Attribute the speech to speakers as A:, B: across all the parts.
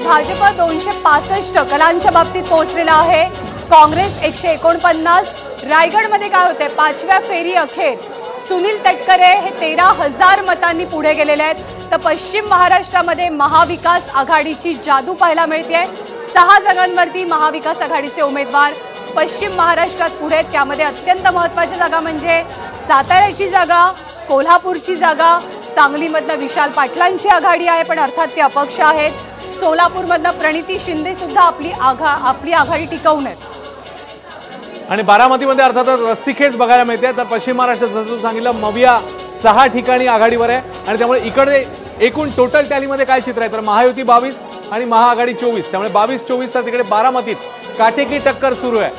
A: भाजप 265 कलांच्या बाबतीत पोहोचलेला आहे। काँग्रेस 149। रायगडमध्ये काय होते, पाचव्या फेरी अखेर सुनील तटकरे हे 13,000 मतांनी पुढे गेलेले आहेत। तर पश्चिम महाराष्ट्रामध्ये महाविकास आघाडीची जादू पाहायला मिळते। 6 जागांवरती महाविकास आघाडीचे उमेदवार पश्चिम महाराष्ट्रात पुढे। त्यामध्ये अत्यंत महत्त्वाची जागा म्हणजे साताऱ्याची जागा, कोल्हापूरची जागा, सांगलीमधनं विशाल पाटलांची आघाडी आहे, पण अर्थात ते अपक्ष आहेत। सोलापूरमधनं प्रणिती शिंदे सुद्धा आपली आघाडी टिकवून आहेत।
B: आणि बारामतीमध्ये अर्थातच रस्सीखेच बघायला मिळते। तर पश्चिम महाराष्ट्रात जसं सांगितलं मविया 6 ठिकाणी आघाडीवर आहे आणि त्यामुळे इकडे एकूण टोटल टॅलीमध्ये काय चित्र आहे तर महायुती 22 आणि महाआघाडी 24। त्यामुळे 22-24 तर तिकडे बारामतीत काटेकी टक्कर सुरू आहे।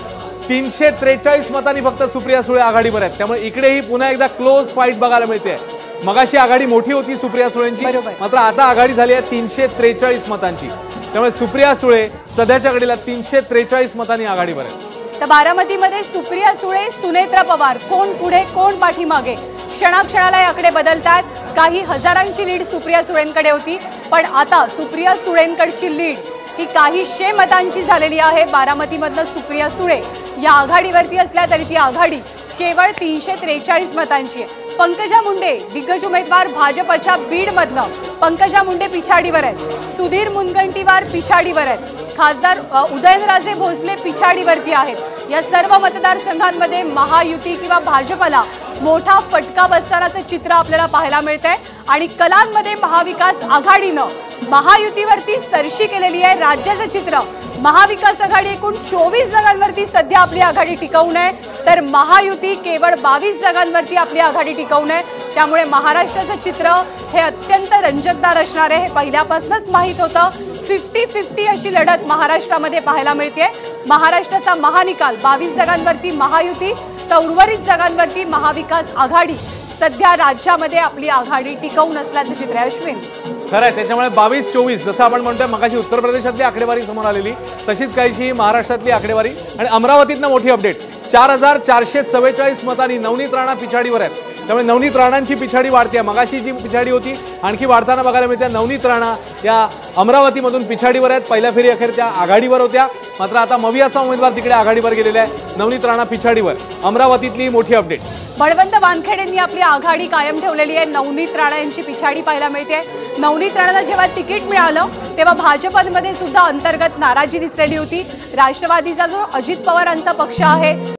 B: 343 मतांनी फक्त सुप्रिया सुळे आघाडीवर आहेत। त्यामुळे इकडेही पुन्हा एकदा क्लोज फाईट बघायला मिळते। मगाशी आघाडी मोठी होती सुप्रिया सुळेंची, मात्र आता आघाडी झाली आहे 343 मतांची। त्यामुळे सुप्रिया सुळे सध्याच्या घडीला 343 मतांनी आघाडीवर आहे।
A: तर बारामतीमध्ये सुप्रिया सुळे, सुनेत्रा पवार, कोण पुढे कोण पाठीमागे, क्षणाक्षणाला हे आकडे बदलतात। काही हजारांची लीड सुप्रिया सुळेंकडे होती, पण आता सुप्रिया सुळेंकडची लीड ही काही 100 मतांची झालेली आहे। बारामतीमधनं सुप्रिया सुळे या आघाडीवरती असल्या तरी ती आघाडी केवळ 343 मतांची आहे। पंकजा मुंडे दिग्गज उमेदवार भाजपच्या बीडमधनं पंकजा मुंडे पिछाडीवर आहेत। सुधीर मुनगंटीवार पिछाडीवर आहेत। खासदार उदयनराजे भोसले पिछाडीवरती आहेत। या सर्व मतदारसंघांमध्ये महायुती किंवा भाजपला मोठा फटका बसतानाचं चित्र आपल्याला पाहायला मिळतंय। आणि कलांमध्ये महाविकास आघाडीनं महायुतीवरती सरशी केलेली आहे। राज्याचं चित्र महाविकास आघाडी एकूण 24 जागांवरती सध्या आपली आघाडी टिकवून आहे, तर महायुती केवळ 22 जागांवरती आपली आघाडी टिकवून आहे। त्यामुळे महाराष्ट्राचं चित्र हे अत्यंत रंजकदार असणार आहे, हे पहिल्यापासूनच माहीत होतं। 50-50 अशी लढत महाराष्ट्रामध्ये पाहायला मिळते। महाराष्ट्राचा महानिकाल 22 जागांवरती महायुती, तर उर्वरित जागांवरती महाविकास आघाडी सध्या राज्यामध्ये आपली आघाडी टिकवून असल्याचं चित्र आहे। अश्विन,
B: खरं आहे। त्याच्यामुळे 22-24 जसं आपण म्हणतोय, मगाशी उत्तर प्रदेशातली आकडेवारी समोर आलेली तशीच काहीशी महाराष्ट्रातली आकडेवारी। आणि अमरावतीतनं मोठी अपडेट, 4,444 मतांनी नवनीत राणा पिछाडीवर आहेत। त्यामुळे नवनीत राणांची पिछाडी वाढते। मगाशी जी पिछाडी होती आणखी वाढताना बघायला मिळते। नवनीत राणा या अमरावतीमधून पिछाडीवर आहेत। पहिल्या फेरी अखेर त्या आघाडीवर होत्या, मात्र आता मवियाचा उमेदवार तिकडे आघाडीवर गेलेला आहे। नवनीत राणा पिछाडीवर। अमरावतीतली मोठी अपडेट।
A: बळवंत वानखेड यांनी आपली आघाडी कायम ठेवलेली आहे। नवनीत राणा यांची पिछाडी पाहायला मिळते। नवनीत राणाला जेव्हा तिकीट मिळालं तेव्हा भाजपमध्ये सुद्धा अंतर्गत नाराजी दिसलेली होती। राष्ट्रवादीचा जो अजित पवारांचा पक्ष आहे